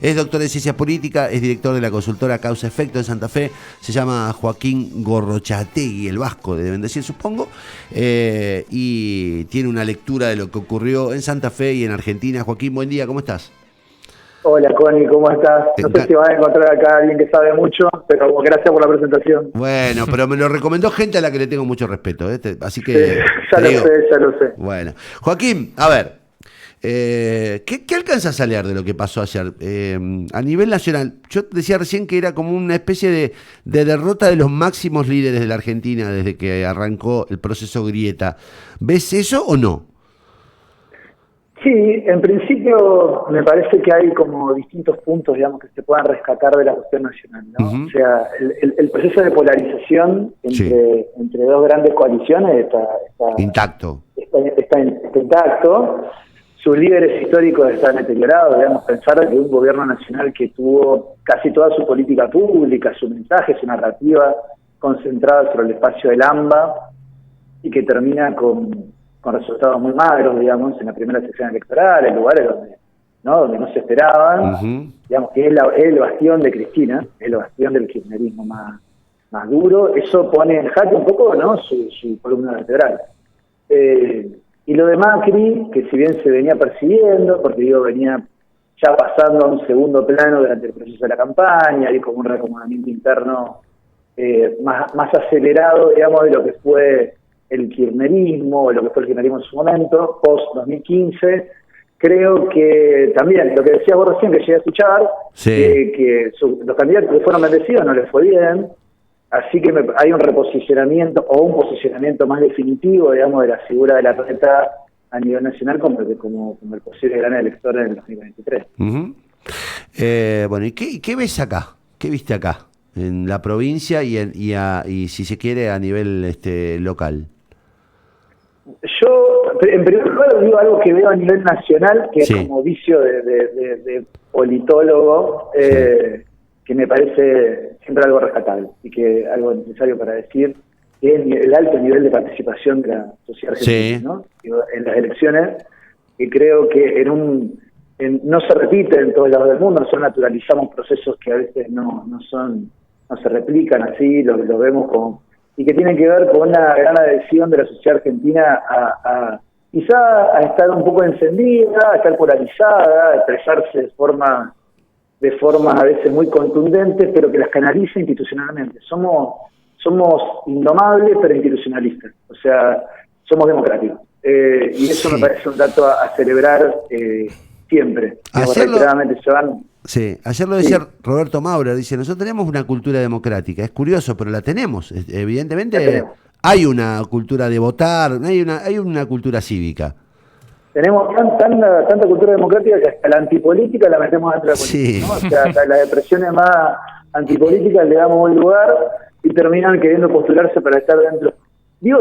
Es doctor en ciencia política, es director de la consultora Causa Efecto en Santa Fe, se llama Joaquín Gorrochategui, el vasco, deben decir, supongo, y tiene una lectura de lo que ocurrió en Santa Fe y en Argentina. Joaquín, buen día, ¿cómo estás? Hola, Connie, ¿cómo estás? No sé si vas a encontrar acá a alguien que sabe mucho, pero gracias por la presentación. Bueno, pero me lo recomendó gente a la que le tengo mucho respeto, así que... Sí, ya lo sé. Bueno, Joaquín, a ver, ¿qué alcanzas a leer de lo que pasó ayer? A nivel nacional, yo decía recién que era como una especie de derrota de los máximos líderes de la Argentina desde que arrancó el proceso Grieta. ¿Ves eso o no? Sí, en principio me parece que hay como distintos puntos, digamos, que se puedan rescatar de la cuestión nacional, ¿no? Uh-huh. O sea, el proceso de polarización entre dos grandes coaliciones está intacto. Está intacto. Sus líderes históricos están deteriorados, digamos, pensar que un gobierno nacional que tuvo casi toda su política pública, su mensaje, su narrativa concentrada sobre el espacio del AMBA y que termina con resultados muy magros, digamos, en la primera sección electoral, en lugares donde no se esperaban, Uh-huh. digamos, que es el bastión de Cristina, es el bastión del kirchnerismo más duro. Eso pone en jaque un poco, ¿no?, su columna vertebral. Y lo de Macri, que si bien se venía persiguiendo, porque venía ya pasando a un segundo plano durante el proceso de la campaña, y como un reacomodamiento interno más acelerado, digamos, de lo que fue el kirchnerismo, o lo que fue el kirchnerismo en su momento, post-2015, creo que también, lo que decías vos recién, que llegué a escuchar, sí, que los candidatos que fueron bendecidos no les fue bien, así que hay un reposicionamiento, o un posicionamiento más definitivo, digamos, de la figura de la reta a nivel nacional como el posible gran elector en el 2023. Uh-huh. Bueno, ¿y qué ves acá? ¿Qué viste acá? En la provincia y si se quiere a nivel local. Yo, en primer lugar, digo algo que veo a nivel nacional, que es como vicio de politólogo, que me parece siempre algo rescatable y que algo necesario para decir, que es el alto nivel de participación de la sociedad argentina, ¿no? En las elecciones, que creo que no se repite en todos lados del mundo. Nosotros naturalizamos procesos que a veces no se replican así, lo vemos como, y que tienen que ver con una gran adhesión de la sociedad argentina quizá a estar un poco encendida, a estar polarizada, a expresarse de forma a veces muy contundentes, pero que las canaliza institucionalmente. Somos indomables, pero institucionalistas. O sea, somos democráticos. Y eso me parece un dato a celebrar siempre. Reiteradamente se van... Sí, ayer lo decía Roberto Maurer, dice, nosotros tenemos una cultura democrática, es curioso, pero la tenemos. Evidentemente hay una cultura de votar, hay una cultura cívica. Tenemos tanta cultura democrática que hasta la antipolítica la metemos dentro de la política, ¿no? O sea, hasta las expresiones más antipolíticas le damos un lugar y terminan queriendo postularse para estar dentro. Digo,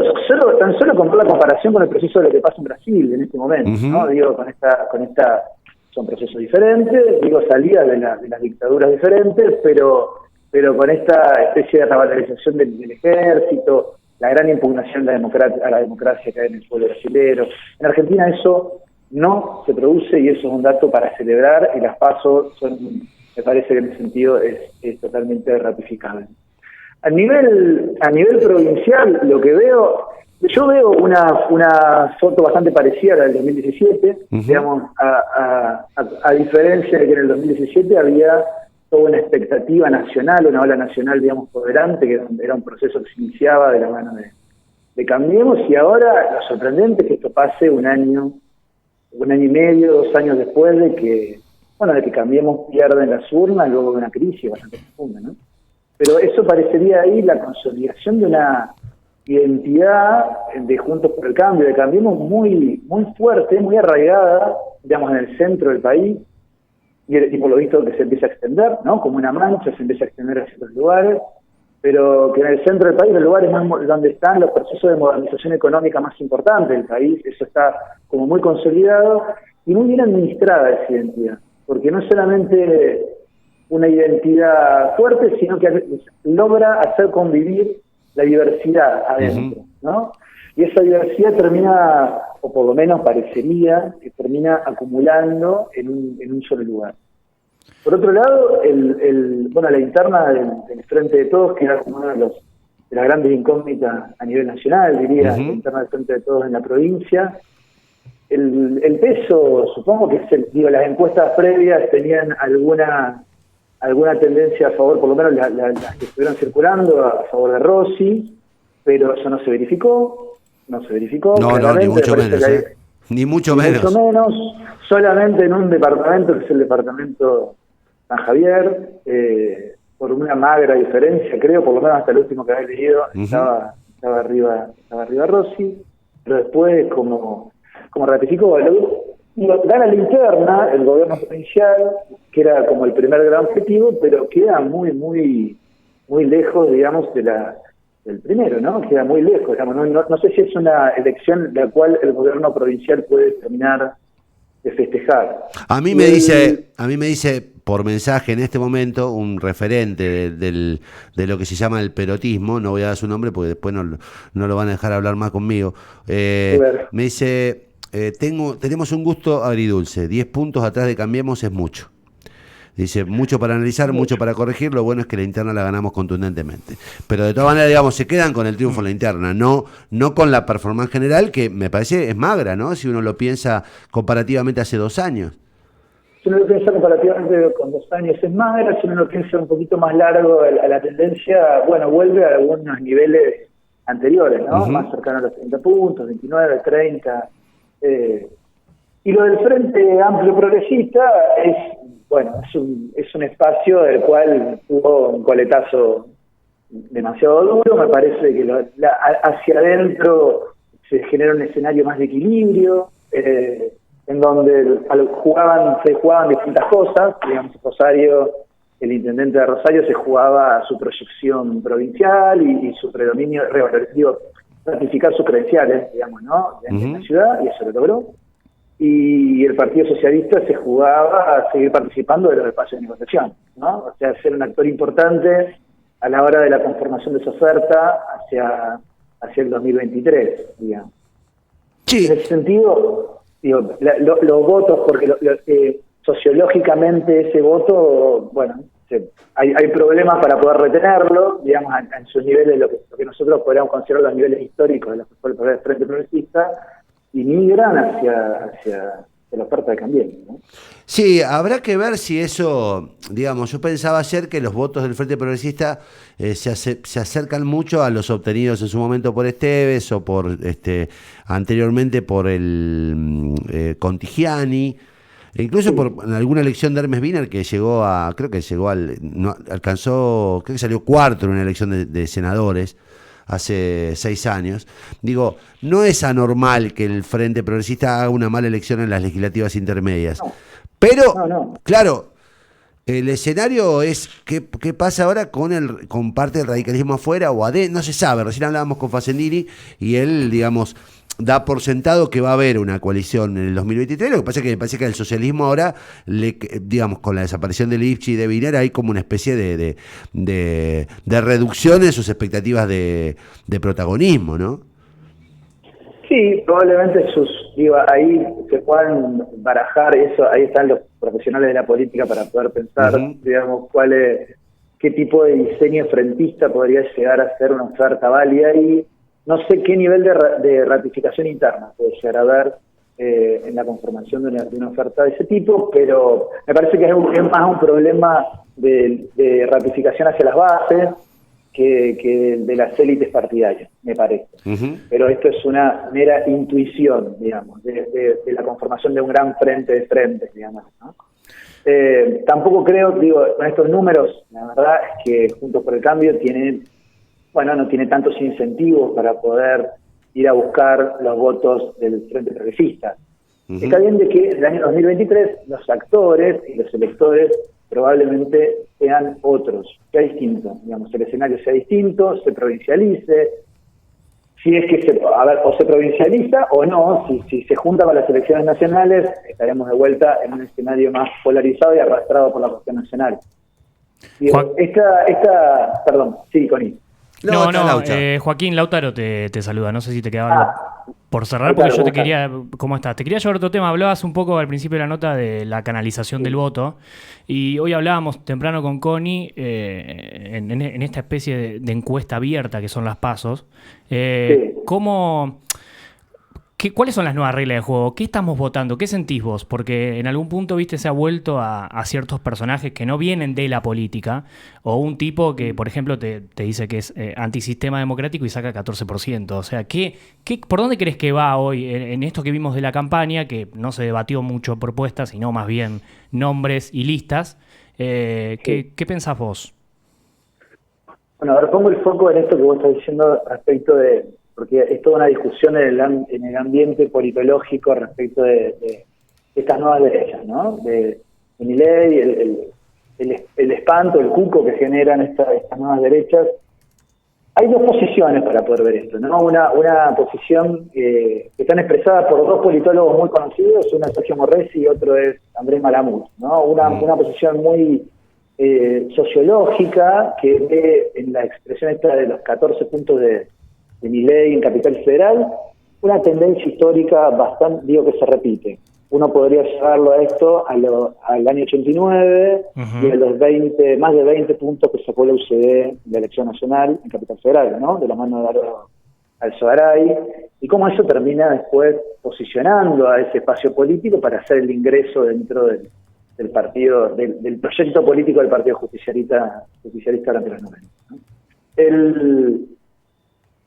tan solo con la comparación con el proceso de lo que pasa en Brasil en este momento, ¿no? Digo, con esta son procesos diferentes, digo, salidas de las dictaduras diferentes, pero con esta especie de revalorización del ejército, la gran impugnación a la democracia que hay en el pueblo brasileño. En Argentina eso no se produce y eso es un dato para celebrar, y las PASO me parece que en ese sentido es totalmente ratificable. A nivel provincial, lo que veo... Yo veo una foto bastante parecida a la del 2017, digamos, a diferencia de que en el 2017 había toda una expectativa nacional, una ola nacional, digamos, poderante, que era un proceso que se iniciaba de la mano de Cambiemos, y ahora lo sorprendente es que esto pase un año y medio, 2 años después de que Cambiemos pierde en las urnas, luego de una crisis bastante profunda, ¿no? Pero eso parecería ahí la consolidación de una identidad de Juntos por el Cambio, de Cambiemos muy fuerte, muy arraigada, digamos, en el centro del país, y por lo visto que se empieza a extender, ¿no? Como una mancha, se empieza a extender hacia otros lugares, pero que en el centro del país, los lugares donde están los procesos de modernización económica más importantes del país, eso está como muy consolidado y muy bien administrada esa identidad, porque no es solamente una identidad fuerte, sino que logra hacer convivir la diversidad adentro, ¿no? Y esa diversidad termina, o por lo menos parecería, que termina acumulando en un solo lugar. Por otro lado, la interna del Frente de Todos, que era como una de las grandes incógnitas a nivel nacional, diría, la interna del Frente de Todos en la provincia. El peso, supongo que las encuestas previas tenían alguna tendencia a favor, por lo menos las que estuvieron circulando, a favor de Rossi, pero eso no se verificó. No, ni mucho menos. Ni mucho menos. Solamente en un departamento, que es el departamento San Javier, por una magra diferencia, creo, por lo menos hasta el último que había leído, estaba arriba Rossi, pero después como ratificó, gana la interna el gobierno provincial, que era como el primer gran objetivo, pero queda muy, muy, muy lejos, digamos, del primero, ¿no? Queda muy lejos, digamos, no sé si es una elección la cual el gobierno provincial puede terminar de festejar. A mí me dice por mensaje en este momento un referente de lo que se llama el perotismo, no voy a dar su nombre porque después no lo van a dejar hablar más conmigo. Me dice, tenemos un gusto agridulce, 10 puntos atrás de Cambiemos es mucho. Dice, mucho para analizar, mucho para corregir, lo bueno es que la interna la ganamos contundentemente. Pero de todas maneras, digamos, se quedan con el triunfo en la interna, no con la performance general, que me parece es magra, ¿no? Si uno lo piensa comparativamente hace 2 años. Si uno lo piensa comparativamente con 2 años es magra, si uno lo piensa un poquito más largo a la tendencia, bueno, vuelve a algunos niveles anteriores, ¿no? Más cercano a los 30 puntos, 29, 30. Y lo del Frente Amplio Progresista es un espacio del cual tuvo un coletazo demasiado duro. Me parece que hacia adentro se genera un escenario más de equilibrio, en donde se jugaban distintas cosas. Digamos, Rosario, el intendente de Rosario, se jugaba su proyección provincial y su predominio, ratificar sus credenciales, digamos, ¿no? En la ciudad, y eso lo logró. Y el Partido Socialista se jugaba a seguir participando de los espacios de negociación, ¿no? O sea, ser un actor importante a la hora de la conformación de su oferta hacia el 2023, digamos. Sí. En ese sentido, digo, los votos, porque sociológicamente ese voto, hay problemas para poder retenerlo, digamos, en sus niveles, lo que nosotros podríamos considerar los niveles históricos de los que fue el Frente Progresista, y migran hacia la oferta de Cambiemos, ¿no? Sí, habrá que ver si eso, digamos, yo pensaba ayer que los votos del Frente Progresista se acercan mucho a los obtenidos en su momento por Esteves o por anteriormente por el Contigiani, e incluso por alguna elección de Hermes Wiener que creo que salió cuarto en una elección de senadores hace 6 años. Digo, no es anormal que el Frente Progresista haga una mala elección en las legislativas intermedias. No. Pero, claro, el escenario es ¿qué pasa ahora con parte del radicalismo afuera o no se sabe? Recién hablábamos con Facendini y él, digamos, da por sentado que va a haber una coalición en el 2023. Lo que pasa es que me parece que el socialismo ahora, digamos, con la desaparición de Lipschitz y de Wiener, hay como una especie de reducción en sus expectativas de protagonismo, ¿no? Sí, probablemente ahí se puedan barajar eso, ahí están los profesionales de la política para poder pensar, digamos, qué tipo de diseño frentista podría llegar a ser una oferta válida, y no sé qué nivel de ratificación interna puede llegar a haber en la conformación de una oferta de ese tipo, pero me parece que es más un problema de ratificación hacia las bases que de las élites partidarias, me parece. Pero esto es una mera intuición, digamos, de la conformación de un gran frente de frentes, digamos, ¿no? Tampoco creo, con estos números, la verdad es que Juntos por el Cambio no tiene tantos incentivos para poder ir a buscar los votos del Frente Progresista. Está bien de que en el año 2023 los actores y los electores probablemente sean otros, sea distinto, digamos, el escenario sea distinto, se provincialice, si es que o se provincializa o no, si se junta con las elecciones nacionales, estaremos de vuelta en un escenario más polarizado y arrastrado por la cuestión nacional. Perdón, sí, Connie. No, Joaquín Lautaro te saluda. No sé si te quedaba algo por cerrar, porque yo te quería... ¿Cómo estás? Te quería llevar otro tema. Hablabas un poco al principio de la nota de la canalización del voto, y hoy hablábamos temprano con Connie en esta especie de encuesta abierta que son las PASOs. ¿Cuáles son las nuevas reglas de juego? ¿Qué estamos votando? ¿Qué sentís vos? Porque en algún punto, viste, se ha vuelto a ciertos personajes que no vienen de la política, o un tipo que, por ejemplo, te dice que es antisistema democrático y saca 14%. O sea, ¿por dónde crees que va hoy en esto que vimos de la campaña, que no se debatió mucho propuestas, sino más bien nombres y listas? ¿Qué pensás vos? Bueno, a ver, pongo el foco en esto que vos estás diciendo respecto de... porque es toda una discusión en el ambiente politológico respecto de estas nuevas derechas, ¿no? De Milei, el espanto, el cuco que generan estas nuevas derechas. Hay dos posiciones para poder ver esto, ¿no? Una posición que están expresadas por dos politólogos muy conocidos, uno es Sergio Morresi y otro es Andrés Malamud, ¿no? Una posición muy sociológica que ve en la expresión esta de los 14 puntos de Milei en Capital Federal, una tendencia histórica bastante, digo que se repite. Uno podría llevarlo a esto al año 89 y a los más de 20 puntos que sacó la UCD en la elección nacional en Capital Federal, ¿no? De la mano de Darío Alzogaray, y cómo eso termina después posicionando a ese espacio político para hacer el ingreso dentro del partido, del proyecto político del Partido Justicialista durante los 90, ¿no?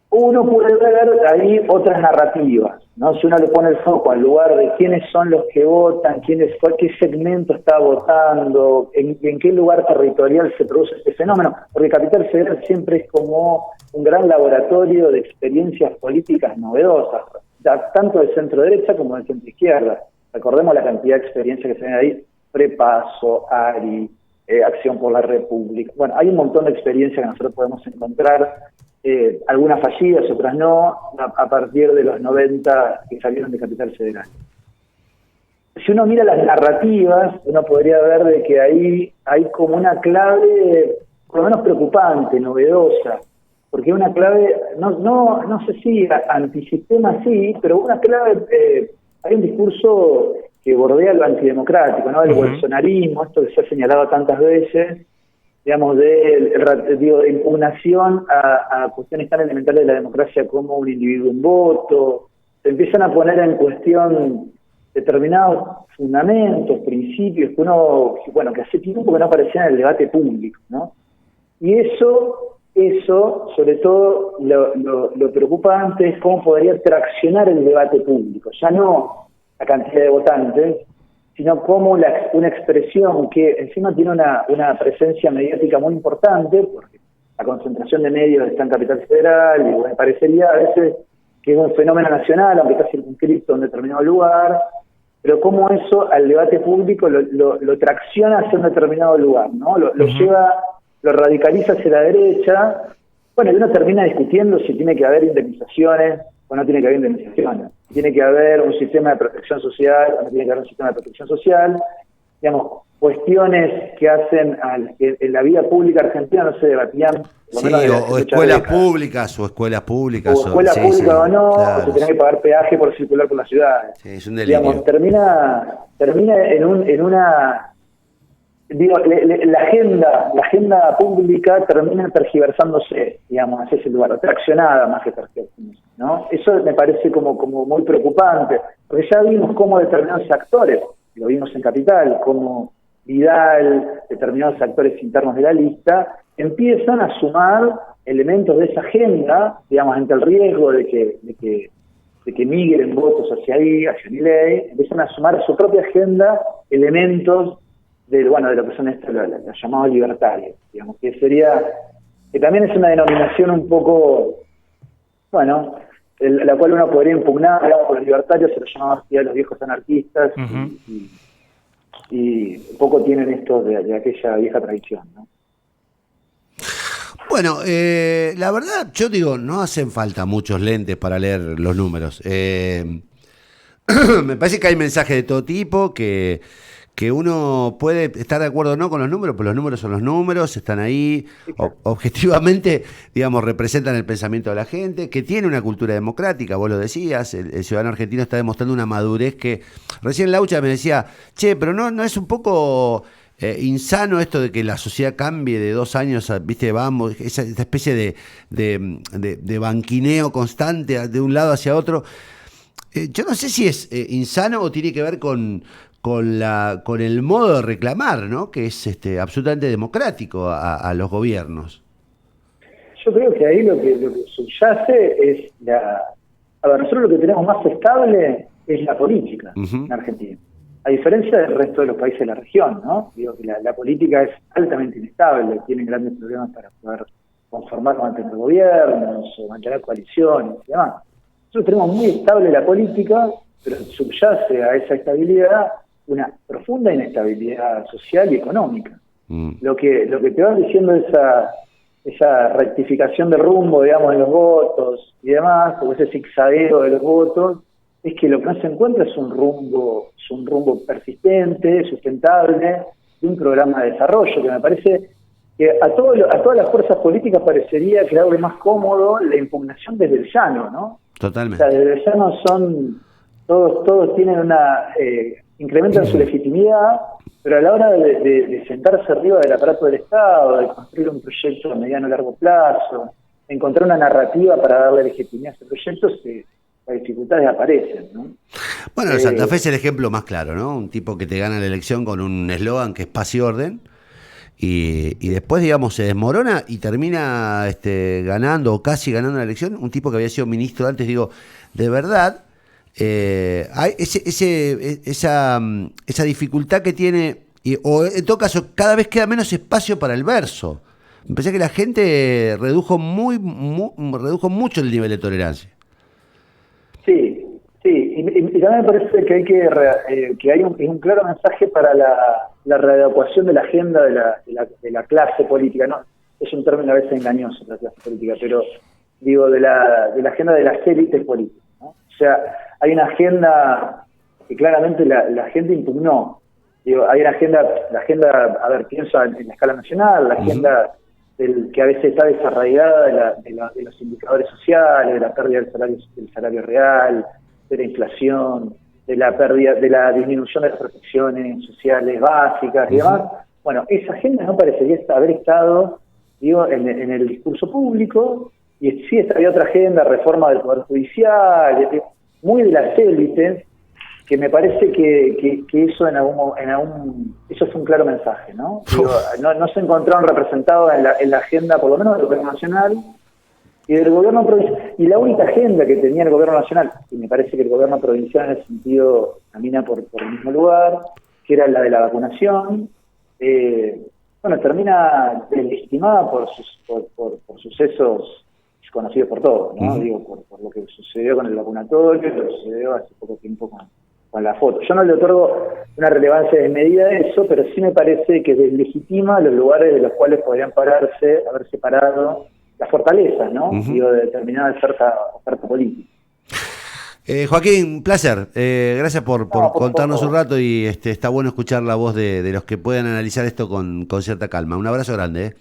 Uno puede ver ahí otras narrativas, ¿no? Si uno le pone el foco al lugar de quiénes son los que votan, qué segmento está votando, en qué lugar territorial se produce este fenómeno, porque Capital Federal siempre es como un gran laboratorio de experiencias políticas novedosas, tanto de centro derecha como de centro izquierda. Recordemos la cantidad de experiencias que se ven ahí: Prepaso, ARI, Acción por la República. Bueno, hay un montón de experiencias que nosotros podemos encontrar, algunas fallidas, otras no, a partir de los 90 que salieron de Capital Federal. Si uno mira las narrativas, uno podría ver de que ahí hay como una clave, por lo menos preocupante, novedosa, porque una clave, no sé si antisistema sí, pero una clave, hay un discurso que bordea lo antidemocrático, ¿no? El bolsonarismo, esto que se ha señalado tantas veces, digamos, de impugnación a cuestiones tan elementales de la democracia como un individuo, un voto. Se empiezan a poner en cuestión determinados fundamentos, principios que hace tiempo que no aparecían en el debate público, ¿no? Y eso, sobre todo, lo preocupante es cómo podría traccionar el debate público, ya no la cantidad de votantes, sino como una expresión que encima tiene una presencia mediática muy importante, porque la concentración de medios está en Capital Federal, y me parecería a veces que es un fenómeno nacional, aunque está circunscrito en determinado lugar, pero cómo eso al debate público lo tracciona hacia un determinado lugar, ¿no? Lo lleva, lo radicaliza hacia la derecha. Bueno, y uno termina discutiendo si tiene que haber indemnizaciones o no tiene que haber indemnizaciones. Tiene que haber un sistema de protección social o no tiene que haber un sistema de protección social. Digamos, cuestiones que hacen que en la vida pública argentina no se debatían. Sí, o escuelas públicas, o escuelas públicas. O escuelas públicas o no, claro, o se tiene que pagar peaje por circular por las ciudades. Sí, es un delirio. Digamos, termina en una... Digo, la agenda pública termina tergiversándose, digamos, hacia ese lugar, traccionada más que tergiversándose, ¿no? Eso me parece como muy preocupante, porque ya vimos cómo determinados actores, lo vimos en Capital, como Vidal, determinados actores internos de la lista, empiezan a sumar elementos de esa agenda, digamos, ante el riesgo de que migren votos hacia ahí, hacia Milei, empiezan a sumar a su propia agenda elementos de lo que son los llamados libertarios, digamos, que también es una denominación un poco, la cual uno podría impugnar, digamos, por los libertarios se los llamaba así a los viejos anarquistas, y un poco tienen esto de aquella vieja tradición, ¿no? Bueno, la verdad, yo digo, no hacen falta muchos lentes para leer los números. Me parece que hay mensajes de todo tipo que que uno puede estar de acuerdo o no con los números, pero los números son los números, están ahí, objetivamente, digamos, representan el pensamiento de la gente, que tiene una cultura democrática, vos lo decías, el ciudadano argentino está demostrando una madurez que, recién Laucha me decía, che, pero no es un poco insano esto de que la sociedad cambie de 2 años, viste, vamos, esta especie de banquineo constante de un lado hacia otro. Yo no sé si es insano o tiene que ver con el modo de reclamar, ¿no? Que es absolutamente democrático a los gobiernos. Yo creo que ahí lo que subyace es a ver, nosotros lo que tenemos más estable es la política en Argentina. A diferencia del resto de los países de la región, ¿no? Digo que la política es altamente inestable, tienen grandes problemas para poder mantener gobiernos o mantener coaliciones y demás. Nosotros tenemos muy estable la política, pero subyace a esa estabilidad una profunda inestabilidad social y económica. Lo que te va diciendo esa rectificación de rumbo, digamos, en los votos y demás, o ese zigzagueo de los votos, es que lo que no se encuentra es un rumbo persistente, sustentable, de un programa de desarrollo, que me parece que a todas las fuerzas políticas parecería quedarle más cómodo la impugnación desde el llano, ¿no? Totalmente. O sea, desde el llano todos tienen incrementan su legitimidad, pero a la hora de sentarse arriba del aparato del Estado, de construir un proyecto a mediano o largo plazo, de encontrar una narrativa para darle legitimidad a ese proyecto, las dificultades aparecen, ¿no? Bueno, Santa Fe es el ejemplo más claro, ¿no? Un tipo que te gana la elección con un eslogan que es paz y orden, y después, digamos, se desmorona y termina ganando o casi ganando la elección, un tipo que había sido ministro antes, digo, de verdad. Hay esa dificultad que tiene, o en todo caso, cada vez queda menos espacio para el verso. Me parece que la gente redujo mucho el nivel de tolerancia. Sí, y también me parece que hay un claro mensaje para la readecuación de la agenda de la clase política. No, es un término a veces engañoso, la clase política, pero digo, de la agenda de las élites políticas, ¿no? O sea, hay una agenda que claramente la gente impugnó. Digo, hay la agenda, a ver, pienso en la escala nacional, la agenda que a veces está desarraigada de los indicadores sociales, de la pérdida del salario real, de la inflación, de la disminución de las protecciones sociales básicas y demás. Bueno, esa agenda no parecería haber estado, digo, en el discurso público, y sí había otra agenda, reforma del Poder Judicial, muy de las élites, que me parece que eso eso fue un claro mensaje, ¿no? Digo, no se encontraron representados en la agenda, por lo menos del gobierno nacional y del gobierno provincial. Y la única agenda que tenía el gobierno nacional, y me parece que el gobierno provincial en ese sentido camina por el mismo lugar, que era la de la vacunación, termina deslegitimada por sucesos conocidos por todos, ¿no? Digo, por lo que sucedió con el vacunatorio, lo que sucedió hace poco tiempo con la foto. Yo no le otorgo una relevancia desmedida a eso, pero sí me parece que deslegitima los lugares de los cuales podrían haber separado las fortalezas, ¿no? Digo, de determinada oferta política. Joaquín, un placer. Gracias por contarnos un rato, y está bueno escuchar la voz de los que puedan analizar esto con cierta calma. Un abrazo grande.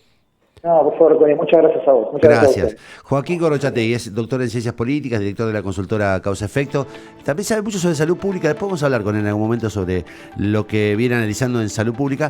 No, por favor, Connie, muchas gracias a vos. Gracias. Joaquín Gorrochategui es doctor en Ciencias Políticas, director de la consultora Causa Efecto. También sabe mucho sobre salud pública. Después vamos a hablar con él en algún momento sobre lo que viene analizando en salud pública.